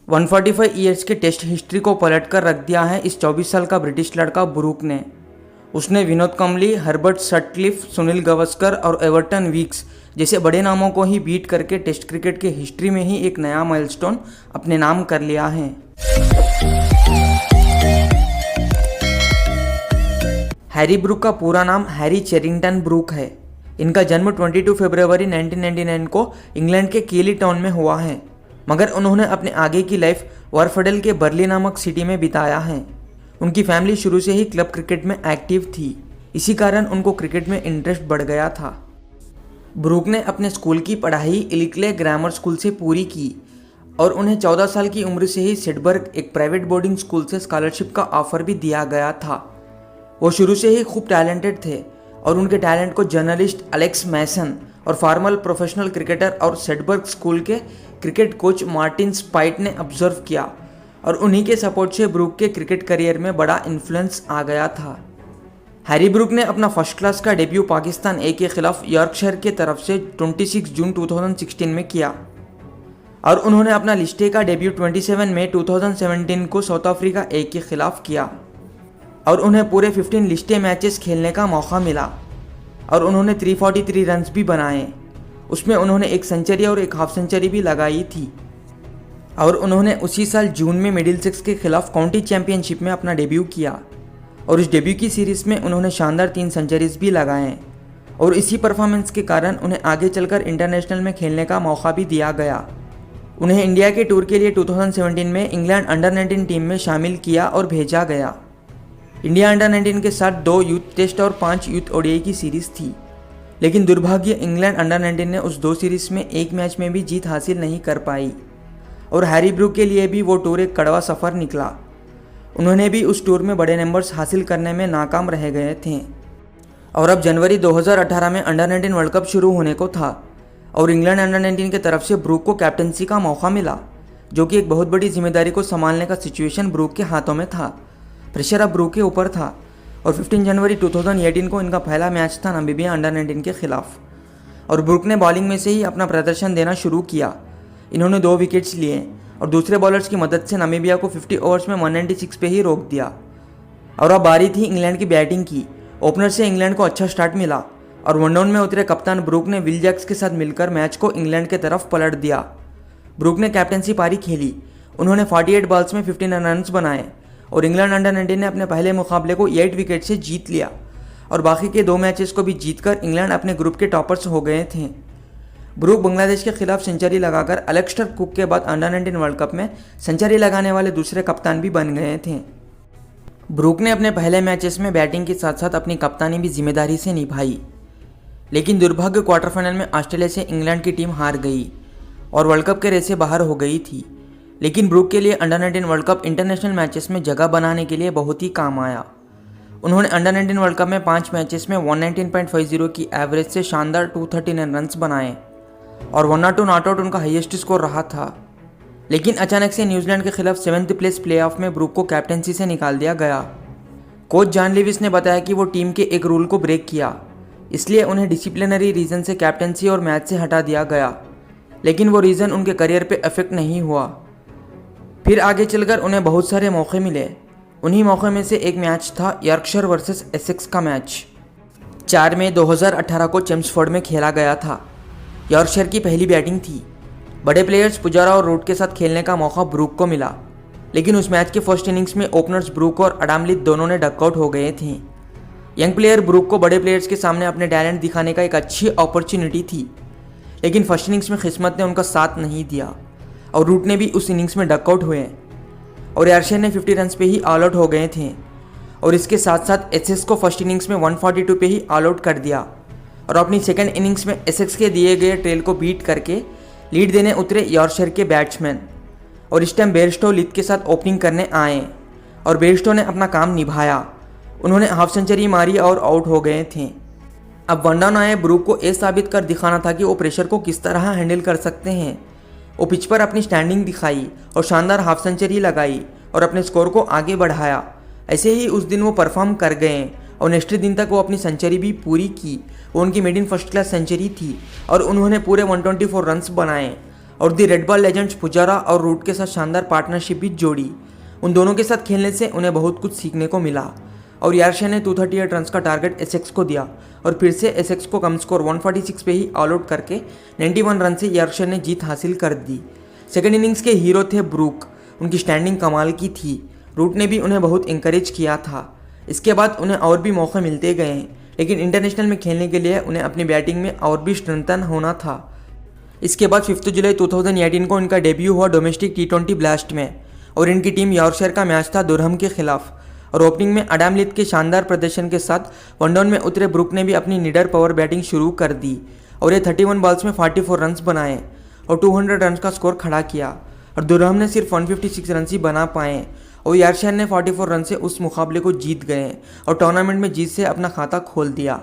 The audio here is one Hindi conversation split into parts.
145 ईयर्स के टेस्ट हिस्ट्री को पलटकर रख दिया है इस 24 साल का ब्रिटिश लड़का ब्रूक ने। उसने विनोद कम्बली, हर्बर्ट सटक्लिफ, सुनील गावस्कर और एवर्टन वीक्स जैसे बड़े नामों को ही बीट करके टेस्ट क्रिकेट के हिस्ट्री में ही एक नया माइलस्टोन अपने नाम कर लिया है। हैरी ब्रूक का पूरा नाम हैरी चेरिंगटन ब्रूक है। इनका जन्म 22 फरवरी 1999 को इंग्लैंड के केली टाउन में हुआ है, मगर उन्होंने अपने आगे की लाइफ वारफडेल के बर्ली नामक सिटी में बिताया है। उनकी फैमिली शुरू से ही क्लब क्रिकेट में एक्टिव थी, इसी कारण उनको क्रिकेट में इंटरेस्ट बढ़ गया था। ब्रूक ने अपने स्कूल की पढ़ाई इलिक्ले ग्रामर स्कूल से पूरी की और उन्हें 14 साल की उम्र से ही सेडबर्ग एक प्राइवेट बोर्डिंग स्कूल से स्कॉलरशिप का ऑफर भी दिया गया था। वो शुरू से ही खूब टैलेंटेड थे और उनके टैलेंट को जर्नलिस्ट एलेक्स मैसन और फॉर्मल प्रोफेशनल क्रिकेटर और सेडबर्ग स्कूल के क्रिकेट कोच मार्टिन स्पाइट ने ऑब्जर्व किया और उन्हीं के सपोर्ट से ब्रूक के क्रिकेट करियर में बड़ा इन्फ्लुएंस आ गया था। हैरी ब्रूक ने अपना फर्स्ट क्लास का डेब्यू पाकिस्तान ए के खिलाफ यॉर्कशायर के तरफ से 26 जून 2016 में किया और उन्होंने अपना लिस्ट ए का डेब्यू 27 मई 2017 को साउथ अफ्रीका ए के खिलाफ किया और उन्हें पूरे 15 लिस्ट ए मैचेस खेलने का मौका मिला और उन्होंने 343 रन्स भी बनाए। उसमें उन्होंने एक सेंचुरी और एक हाफ सेंचुरी भी लगाई थी और उन्होंने उसी साल जून में मिडिलसेक्स के खिलाफ काउंटी चैंपियनशिप में अपना डेब्यू किया और इस डेब्यू की सीरीज़ में उन्होंने शानदार 3 सेंचुरीज भी लगाए और इसी परफॉर्मेंस के कारण उन्हें आगे चलकर इंटरनेशनल में खेलने का मौका भी दिया गया। उन्हें इंडिया के टूर के लिए 2017 में इंग्लैंड अंडर 19 टीम में शामिल किया और भेजा गया। इंडिया अंडर 19 के साथ 2 यूथ टेस्ट और 5 यूथ ओडीआई की सीरीज़ थी, लेकिन दुर्भाग्य इंग्लैंड अंडर 19 ने उस 2 सीरीज़ में एक मैच में भी जीत हासिल नहीं कर पाई और हैरी ब्रूक के लिए भी वो टूर एक कड़वा सफ़र निकला। उन्होंने भी उस टूर में बड़े नंबर्स हासिल करने में नाकाम रह गए थे और अब जनवरी 2018 में अंडर 19 वर्ल्ड कप शुरू होने को था और इंग्लैंड अंडर 19 की तरफ से ब्रूक को कैप्टनसी का मौका मिला, जो कि एक बहुत बड़ी जिम्मेदारी को संभालने का सिचुएशन ब्रूक के हाथों में था। प्रेशर अब ब्रूक के ऊपर था और 15 जनवरी 2018 को इनका पहला मैच था नामीबिया अंडर 19 के खिलाफ और ब्रूक ने बॉलिंग में से ही अपना प्रदर्शन देना शुरू किया। इन्होंने 2 विकेट्स लिए और दूसरे बॉलर्स की मदद से नामीबिया को 50 ओवर्स में 196 पे ही रोक दिया और अब बारी थी इंग्लैंड की बैटिंग की। ओपनर से इंग्लैंड को अच्छा स्टार्ट मिला और वन डाउन में उतरे कप्तान ब्रूक ने विल जैक्स के साथ मिलकर मैच को इंग्लैंड के तरफ पलट दिया। ब्रूक ने कैप्टनसी पारी खेली, उन्होंने 48 बॉल्स में 59 रन्स बनाए और इंग्लैंड अंडर 19 ने अपने पहले मुकाबले को 8 विकेट से जीत लिया और बाकी के 2 मैचेस को भी जीतकर इंग्लैंड अपने ग्रुप के टॉपर्स हो गए थे। ब्रूक बांग्लादेश के खिलाफ सेंचुरी लगाकर अलेक्स्टर कुक के बाद अंडर 19 वर्ल्ड कप में सेंचुरी लगाने वाले दूसरे कप्तान भी बन गए थे। ब्रूक ने अपने पहले मैचेस में बैटिंग के साथ साथ अपनी कप्तानी भी जिम्मेदारी से निभाई, लेकिन दुर्भाग्य क्वार्टर फाइनल में ऑस्ट्रेलिया से इंग्लैंड की टीम हार गई और वर्ल्ड कप के रेस से बाहर हो गई थी। लेकिन ब्रूक के लिए under 19 world cup international matches में जगह बनाने के लिए बहुत ही काम आया। उन्होंने अंडर 19 वर्ल्ड कप में 5 मैचेस में 119.50 की एवरेज से शानदार 239 रन्स बनाए और 102 नॉट आउट उनका हाईएस्ट स्कोर रहा था। लेकिन अचानक से न्यूजीलैंड के खिलाफ 7th प्लेस प्लेऑफ में ब्रूक को कैप्टनसी से निकाल दिया गया। कोच जॉन लेविस ने बताया कि वो टीम के एक रूल को ब्रेक किया, इसलिए उन्हें डिसिप्लिनरी रीज़न से कैप्टनसी और मैच से हटा दिया गया, लेकिन वो रीज़न उनके करियर पे अफेक्ट नहीं हुआ। फिर आगे चलकर उन्हें बहुत सारे मौके मिले। उन्हीं मौक़ों में से एक मैच था यॉर्कशायर वर्सेस एसेक्स का मैच। 4 मई 2018 को चेम्सफोर्ड में खेला गया था। यॉर्कशायर की पहली बैटिंग थी। बड़े प्लेयर्स पुजारा और रूट के साथ खेलने का मौका ब्रूक को मिला, लेकिन उस मैच के फर्स्ट इनिंग्स में ओपनर्स ब्रूक और अडाम लीथ दोनों ने डकआउट हो गए थे। यंग प्लेयर ब्रूक को बड़े प्लेयर्स के सामने अपने टैलेंट दिखाने का एक अच्छी अपॉर्चुनिटी थी, लेकिन फर्स्ट इनिंग्स में किस्मत ने उनका साथ नहीं दिया और रूट ने भी उस इनिंग्स में डकआउट हुए और यॉर्कशायर ने 50 रन्स पे ही ऑल आउट हो गए थे और इसके साथ साथ एसेक्स को फर्स्ट इनिंग्स में 142 पे ही ऑल आउट कर दिया और अपनी सेकंड इनिंग्स में एसेक्स के दिए गए ट्रेल को बीट करके लीड देने उतरे यॉर्कशायर के बैट्समैन और इस टाइम बेयरस्टो लीथ के साथ ओपनिंग करने आए और बेयरस्टो ने अपना काम निभाया। उन्होंने हाफ सेंचुरी मारी और आउट हो गए थे। अब वन डाउन आए ब्रूक को ये साबित कर दिखाना था कि वो प्रेशर को किस तरह हैंडल कर सकते हैं। वो पिच पर अपनी स्टैंडिंग दिखाई और शानदार हाफ सेंचुरी लगाई और अपने स्कोर को आगे बढ़ाया। ऐसे ही उस दिन वो परफॉर्म कर गए और नेक्स्ट दिन तक वो अपनी सेंचुरी भी पूरी की। वो उनकी made in first class century थी और उन्होंने पूरे 124 रन्स बनाए और the red ball legends Pujara और रूट के साथ शानदार पार्टनरशिप भी जोड़ी। उन दोनों के साथ खेलने से उन्हें बहुत कुछ सीखने को मिला और यार्शे ने 238 रन्स का टारगेट एसेक्स को दिया और फिर से एसेक्स को कम स्कोर 146 पे ही ऑल आउट करके 91 रन से यार्शे ने जीत हासिल कर दी। सेकेंड इनिंग्स के हीरो थे ब्रूक, उनकी स्टैंडिंग कमाल की थी। रूट ने भी उन्हें बहुत इंकरेज किया था। इसके बाद उन्हें और भी मौके मिलते गए, लेकिन इंटरनेशनल में खेलने के लिए उन्हें अपनी बैटिंग में और भी स्ट्रेंथन होना था। इसके बाद 5 जुलाई 2018 को इनका डेब्यू हुआ डोमेस्टिक T20 ब्लास्ट में और इनकी टीम यॉर्कशायर का मैच था दुरहम के खिलाफ। और ओपनिंग में अडाम लीथ के शानदार प्रदर्शन के साथ वनडाउन में उतरे ब्रूक ने भी अपनी निडर पावर बैटिंग शुरू कर दी और ये 31 बॉल्स में 44 रन्स बनाए और 200 रन का स्कोर खड़ा किया और दुरहम ने सिर्फ 156 रन ही बना पाए और यॉर्कशायर ने 44 रन से उस मुकाबले को जीत गए और टूर्नामेंट में जीत से अपना खाता खोल दिया।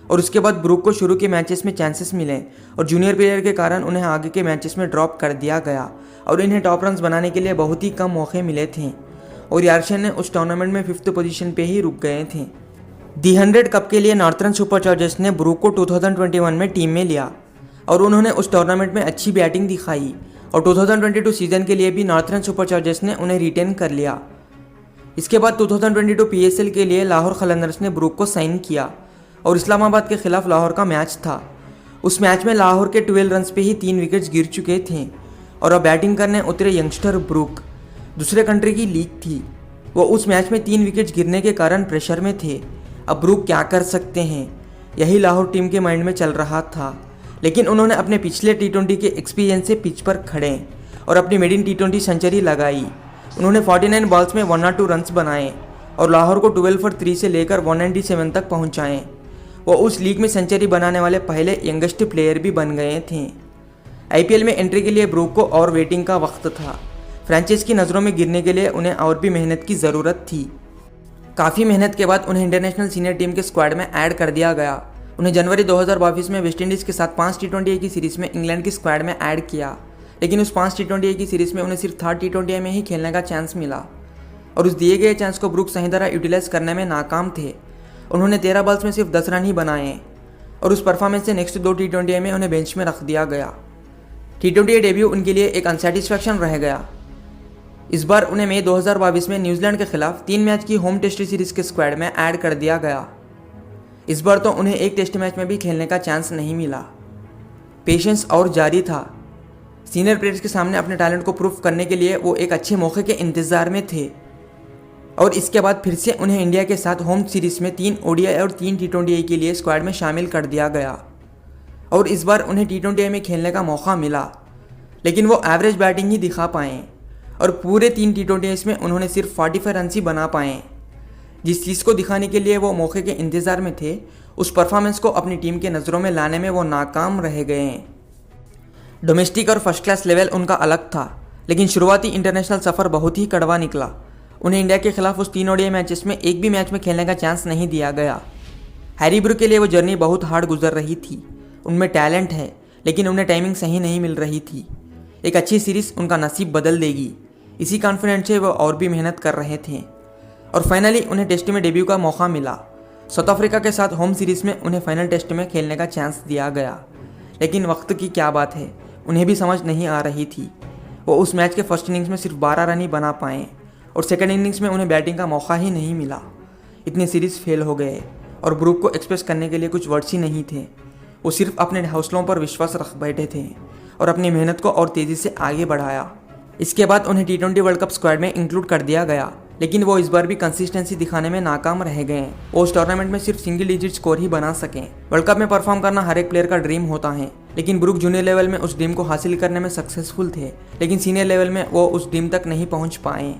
और उसके बाद ब्रूक को शुरू के मैचेस में चांसेस मिले और जूनियर प्लेयर के कारण उन्हें आगे के मैचेस में ड्रॉप कर दिया गया और इन्हें टॉप रन्स बनाने के लिए बहुत ही कम मौके मिले थे और यॉर्कशायर ने उस टूर्नामेंट में 5th पोजीशन पे ही रुक गए थे। दी 100 कप के लिए नॉर्थर्न सुपरचार्जर्स ने ब्रूक को 2021 में टीम में लिया और उन्होंने उस टूर्नामेंट में अच्छी बैटिंग दिखाई और 2022 सीजन के लिए भी नॉर्थर्न सुपरचार्जर्स ने उन्हें रिटेन कर लिया। इसके बाद 2022 PSL के लिए लाहौर कलंदर्स ने ब्रूक को साइन किया और इस्लामाबाद के खिलाफ लाहौर का मैच था। उस मैच में लाहौर के 12 रन्स पे ही 3 विकेट्स गिर चुके थे और अब बैटिंग करने उतरे यंगस्टर ब्रूक। दूसरे कंट्री की लीग थी, वो उस मैच में 3 विकेट्स गिरने के कारण प्रेशर में थे। अब ब्रूक क्या कर सकते हैं, यही लाहौर टीम के माइंड में चल रहा था। लेकिन उन्होंने अपने पिछले T20 के एक्सपीरियंस से पिच पर खड़े और अपनी मेडिन T20 सेंचुरी लगाई। उन्होंने 49 बॉल्स में 102 रन्स बनाए और लाहौर को 12 for 3 से लेकर 197 तक पहुंचाए। वो उस लीग में सेंचुरी बनाने वाले पहले यंगेस्ट प्लेयर भी बन गए थे। IPL में एंट्री के लिए ब्रूक को और वेटिंग का वक्त था। फ्रेंचाइज की नज़रों में गिरने के लिए उन्हें और भी मेहनत की ज़रूरत थी। काफ़ी मेहनत के बाद उन्हें इंटरनेशनल सीनियर टीम के स्क्वाड में ऐड कर दिया गया। उन्हें जनवरी 2022 में वेस्टइंडीज़ के साथ 5 T20 की सीरीज़ में इंग्लैंड की स्क्वाड में ऐड किया, लेकिन उस 5 T20 की सीरीज़ में उन्हें सिर्फ 3rd T20 में ही खेलने का चांस मिला और उस दिए गए चांस को ब्रूक सही तरह यूटिलाइज करने में नाकाम थे। उन्होंने 13 बॉल्स में सिर्फ 10 रन ही बनाए और उस परफॉर्मेंस से नेक्स्ट 2 T20 में उन्हें बेंच में रख दिया गया। T20 डेब्यू उनके लिए एक अनसेटिस्फैक्शन रह गया। इस बार उन्हें मई 2022 में न्यूजीलैंड के खिलाफ 3 मैच की होम टेस्ट सीरीज़ के स्क्वाड में ऐड कर दिया गया। इस बार तो उन्हें एक टेस्ट मैच में भी खेलने का चांस नहीं मिला। पेशेंस और जारी था। सीनियर प्लेयर्स के सामने अपने टैलेंट को प्रूफ करने के लिए वो एक अच्छे मौके के इंतज़ार में थे और इसके बाद फिर से उन्हें इंडिया के साथ होम सीरीज़ में 3 ODI और 3 T20 के लिए स्क्वाड में शामिल कर दिया गया और इस बार उन्हें T20 में खेलने का मौका मिला, लेकिन वो एवरेज बैटिंग ही दिखा पाए और पूरे 3 T20 में उन्होंने सिर्फ 45 रन ही बना पाए। जिस चीज़ को दिखाने के लिए वो मौके के इंतज़ार में थे, उस परफॉर्मेंस को अपनी टीम के नज़रों में लाने में वो नाकाम रह गए। डोमेस्टिक और फर्स्ट क्लास लेवल उनका अलग था, लेकिन शुरुआती इंटरनेशनल सफ़र बहुत ही कड़वा निकला। उन्हें इंडिया के खिलाफ उस 3 ODI मैचेस में एक भी मैच में खेलने का चांस नहीं दिया गया। हैरी ब्रूक के लिए वो जर्नी बहुत हार्ड गुजर रही थी। उनमें टैलेंट है, लेकिन उन्हें टाइमिंग सही नहीं मिल रही थी। एक अच्छी सीरीज़ उनका नसीब बदल देगी, इसी कॉन्फिडेंस से वो और भी मेहनत कर रहे थे और फाइनली उन्हें टेस्ट में डेब्यू का मौका मिला। साउथ अफ्रीका के साथ होम सीरीज़ में उन्हें फाइनल टेस्ट में खेलने का चांस दिया गया, लेकिन वक्त की क्या बात है, उन्हें भी समझ नहीं आ रही थी। वो उस मैच के फर्स्ट इनिंग्स में सिर्फ 12 रन ही बना पाए और सेकेंड इनिंग्स में उन्हें बैटिंग का मौका ही नहीं मिला। इतने सीरीज़ फेल हो गए और ब्रूक को एक्सप्रेस करने के लिए कुछ वर्ड्स ही नहीं थे। वो सिर्फ अपने हौसलों पर विश्वास रख बैठे थे और अपनी मेहनत को और तेज़ी से आगे बढ़ाया। इसके बाद उन्हें T20 वर्ल्ड कप स्क्वाड में इंक्लूड कर दिया गया, लेकिन वो इस बार भी कंसिस्टेंसी दिखाने में नाकाम रह गए। वो उस टूर्नामेंट में सिर्फ सिंगल डिजिट स्कोर ही बना सकें। वर्ल्ड कप में परफॉर्म करना हर एक प्लेयर का ड्रीम होता है, लेकिन ब्रूक जूनियर लेवल में उस ड्रीम को हासिल करने में सक्सेसफुल थे, लेकिन सीनियर लेवल में वो उस ड्रीम तक नहीं पहुंच पाए।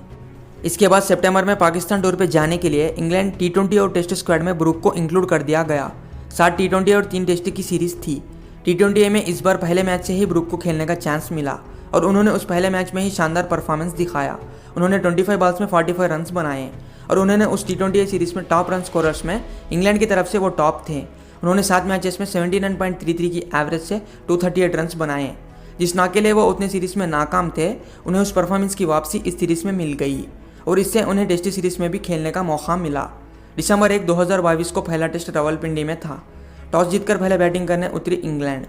इसके बाद सितंबर में पाकिस्तान टूर पर जाने के लिए इंग्लैंड T20 और टेस्ट स्क्वाड में ब्रूक को इंक्लूड कर दिया गया। 7 T20 और 3 टेस्ट की सीरीज़ थी। T20 में इस बार पहले मैच से ही ब्रूक को खेलने का चांस मिला और उन्होंने उस पहले मैच में ही शानदार परफॉर्मेंस दिखाया। उन्होंने 25 बॉल्स में 45 रन्स बनाए और उन्होंने उस T20 सीरीज़ में टॉप रन स्कोरर्स में इंग्लैंड की तरफ से वो टॉप थे। उन्होंने 7 मैचेस में 79.33 की एवरेज से 238 रन्स बनाए। जिस ना के लिए वो उतने सीरीज़ में नाकाम थे, उन्हें उस परफॉर्मेंस की वापसी इस सीरीज़ में मिल गई और इससे उन्हें टेस्ट सीरीज़ में भी खेलने का मौका मिला। दिसंबर 1, 2022 को पहला टेस्ट रावलपिंडी में था। टॉस जीतकर पहले बैटिंग करने उतरी इंग्लैंड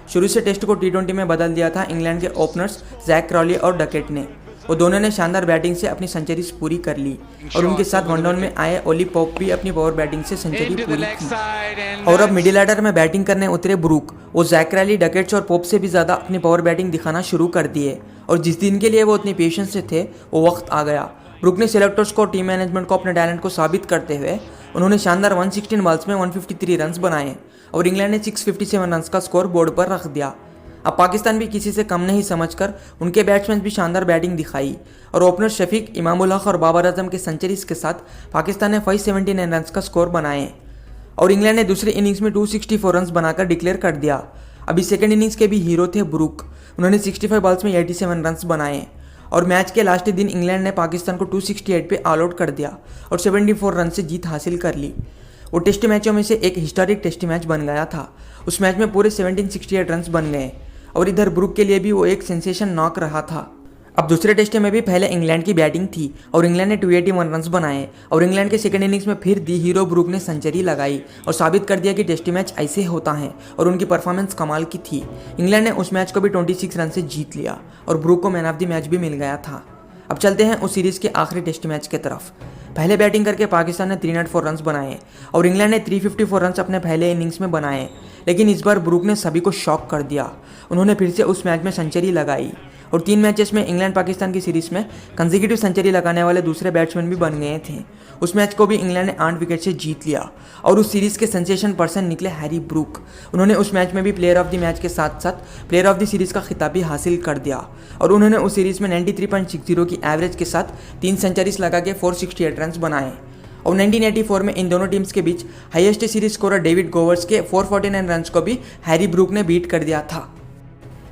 शुरू से टेस्ट को T20 में बदल दिया था इंग्लैंड के ओपनर्स जैक क्रॉली और डकेट ने। वो दोनों ने शानदार बैटिंग से अपनी सेंचुरीज पूरी कर ली और उनके साथ वन डाउन में आए ओली पॉप भी अपनी पावर बैटिंग से सेंचुरी पूरी की। और अब मिडिल ऑर्डर में बैटिंग करने उतरे ब्रूक, वो जैक क्रॉली, डकेट्स और पॉप से भी ज़्यादा अपनी पावर बैटिंग दिखाना शुरू कर दिए और जिस दिन के लिए वो उतनी पेशेंस से थे वो वक्त आ गया। ब्रूक ने सेलेक्टर्स को, टीम मैनेजमेंट को अपने टैलेंट को साबित करते हुए उन्होंने शानदार 116 बॉल्स में 153 रन्स बनाए और इंग्लैंड ने 657 रन्स का स्कोर बोर्ड पर रख दिया। अब पाकिस्तान भी किसी से कम नहीं समझकर उनके बैट्समैन भी शानदार बैटिंग दिखाई और ओपनर शफीक, इमामुल हक और बाबर आजम के सेंचुरीज के साथ पाकिस्तान ने 579 रन्स का स्कोर बनाए और इंग्लैंड ने दूसरी इनिंग्स में 264 रन्स बनाकर डिक्लेयर कर दिया। अभी सेकेंड इनिंग्स के भी हीरो थे ब्रूक, उन्होंने 65 बॉल्स में 87 रन्स बनाए और मैच के लास्ट दिन इंग्लैंड ने पाकिस्तान को 268 पे ऑल आउट कर दिया और 74 रन से जीत हासिल कर ली। वो टेस्ट मैचों में से एक हिस्टोरिक टेस्ट मैच बन गया था। उस मैच में पूरे 1768 रन्स बन गए और इधर ब्रूक के लिए भी वो एक सेंसेशन नॉक रहा था। अब दूसरे टेस्ट में भी पहले इंग्लैंड की बैटिंग थी और इंग्लैंड ने 281 रन्स बनाए और इंग्लैंड के सेकंड इनिंग्स में फिर दी हीरो ब्रूक ने सेंचुरी लगाई और साबित कर दिया कि टेस्ट मैच ऐसे होता है और उनकी परफॉर्मेंस कमाल की थी। इंग्लैंड ने उस मैच को भी 26 रन से जीत लिया और ब्रूक को मैन ऑफ द मैच भी मिल गया था। अब चलते हैं उस सीरीज के आखिरी टेस्ट मैच की तरफ। पहले बैटिंग करके पाकिस्तान ने 304 रन्स बनाए और इंग्लैंड ने 354 रन्स अपने पहले इनिंग्स में बनाए, लेकिन इस बार ब्रूक ने सभी को शॉक कर दिया। उन्होंने फिर से उस मैच में सेंचुरी लगाई और 3 मैचेस में इंग्लैंड पाकिस्तान की सीरीज में कंसेक्यूटिव सेंचुरी लगाने वाले दूसरे बैट्समैन भी बन गए थे। उस मैच को भी इंग्लैंड ने 8 विकेट से जीत लिया और उस सीरीज के सेंसेशन पर्सन निकले हैरी ब्रूक। उन्होंने उस मैच में भी प्लेयर ऑफ द मैच के साथ साथ प्लेयर ऑफ द सीरीज का खिताब भी हासिल कर दिया और उन्होंने उस सीरीज में 93.60 की एवरेज के साथ 3 सेंचुरीज लगा के 468 रन बनाए और 1984 में इन दोनों टीम्स के बीच highest series scorer David Gowers के 449 रन को भी हैरी ब्रूक ने बीट कर दिया था।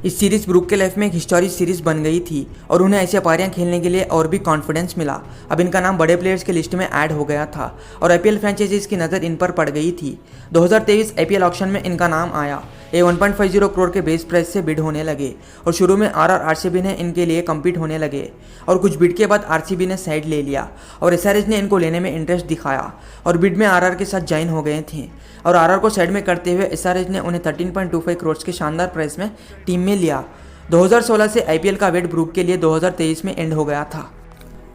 इस सीरीज ब्रूक के लाइफ में एक हिस्टोरिक सीरीज बन गई थी और उन्हें ऐसी पारियां खेलने के लिए और भी कॉन्फिडेंस मिला। अब इनका नाम बड़े प्लेयर्स की लिस्ट में ऐड हो गया था और आईपीएल फ्रेंचाइजीज की नज़र इन पर पड़ गई थी। 2023 आईपीएल ऑक्शन में इनका नाम आया। ये 1.50 करोड़ के बेस प्राइस से बिड होने लगे और शुरू में आरसीबी ने इनके लिए कम्पीट होने लगे और कुछ बिड के बाद आरसीबी ने साइड ले लिया और एसआरएच ने इनको लेने में इंटरेस्ट दिखाया और बिड में आरआर के साथ ज्वाइन हो गए थे और आरआर को साइड में करते हुए एसआरएच ने उन्हें 13.25 करोड़ के शानदार प्राइस में टीम में लिया। 2016 से आईपीएल का वेट ब्रूक के लिए 2023 में एंड हो गया था।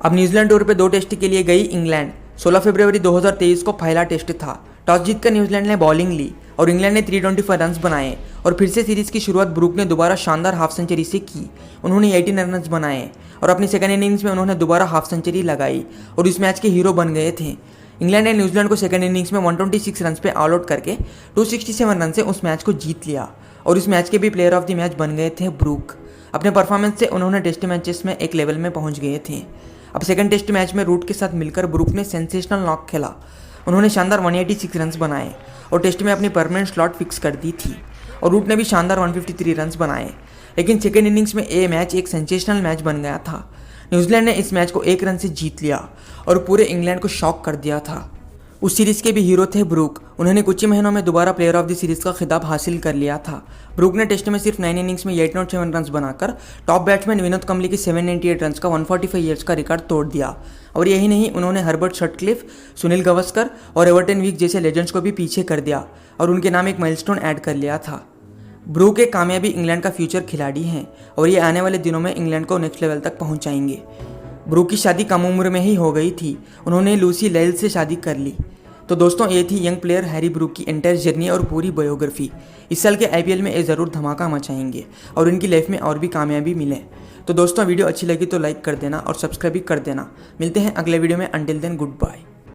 अब न्यूजीलैंड टूर पे 2 टेस्ट के लिए गई इंग्लैंड। 16 फरवरी 2023 को पहला टेस्ट था। टॉस जीतकर न्यूजीलैंड ने बॉलिंग ली और इंग्लैंड ने 325 रन बनाए और फिर से सीरीज की शुरुआत ब्रूक ने दोबारा शानदार हाफ सेंचुरी से की। उन्होंने 18 रन बनाए और अपनी सेकंड इनिंग्स में उन्होंने दोबारा हाफ सेंचुरी लगाई और इस मैच के हीरो बन गए थे। इंग्लैंड ने न्यूजीलैंड को सेकंड इनिंग्स में 126 रन पे ऑल आउट करके 267 रन से उस मैच को जीत लिया और इस मैच के भी प्लेयर ऑफ द मैच बन गए थे ब्रूक। अपने परफॉर्मेंस से उन्होंने टेस्ट मैचेस में एक लेवल में पहुंच गए थे। अब सेकंड टेस्ट मैच में रूट के साथ मिलकर ब्रूक ने सेंसेशनल नॉक खेला। उन्होंने शानदार 186 रन बनाए और टेस्ट में अपनी परमानेंट स्लॉट फिक्स कर दी थी और रूट ने भी शानदार 153 रन बनाए, लेकिन सेकेंड इनिंग्स में ये मैच एक सेंसेशनल मैच बन गया था। न्यूजीलैंड ने इस मैच को 1 रन से जीत लिया और पूरे इंग्लैंड को शॉक कर दिया था। उस सीरीज के भी हीरो थे ब्रूक। उन्होंने कुछ ही महीनों में दोबारा प्लेयर ऑफ द सीरीज का खिताब हासिल कर लिया था। ब्रूक ने टेस्ट में सिर्फ 9 इनिंग्स में 807 रन बनाकर टॉप बैट्समैन विनोद कम्बली की 798 रन का 145 ईयर्स का रिकॉर्ड तोड़ दिया और यही नहीं, उन्होंने हर्बर्ट सटक्लिफ, सुनील गावस्कर और एवर्टन विक जैसे लेजेंड्स को भी पीछे कर दिया और उनके नाम एक माइलस्टोन ऐड कर लिया था। ब्रूक एक कामयाबी इंग्लैंड का फ्यूचर खिलाड़ी हैं और ये आने वाले दिनों में इंग्लैंड को नेक्स्ट लेवल तक पहुंचाएंगे। ब्रूक की शादी कम उम्र में ही हो गई थी। उन्होंने लूसी लेल से शादी कर ली। तो दोस्तों, ये थी यंग प्लेयर हैरी ब्रूक की एंटायर जर्नी और पूरी बायोग्राफी। इस साल के आईपीएल में ये ज़रूर धमाका मचाएंगे और इनकी लाइफ में और भी कामयाबी मिले। तो दोस्तों, वीडियो अच्छी लगी तो लाइक कर देना और सब्सक्राइब भी कर देना। मिलते हैं अगले वीडियो में। Until then, good bye.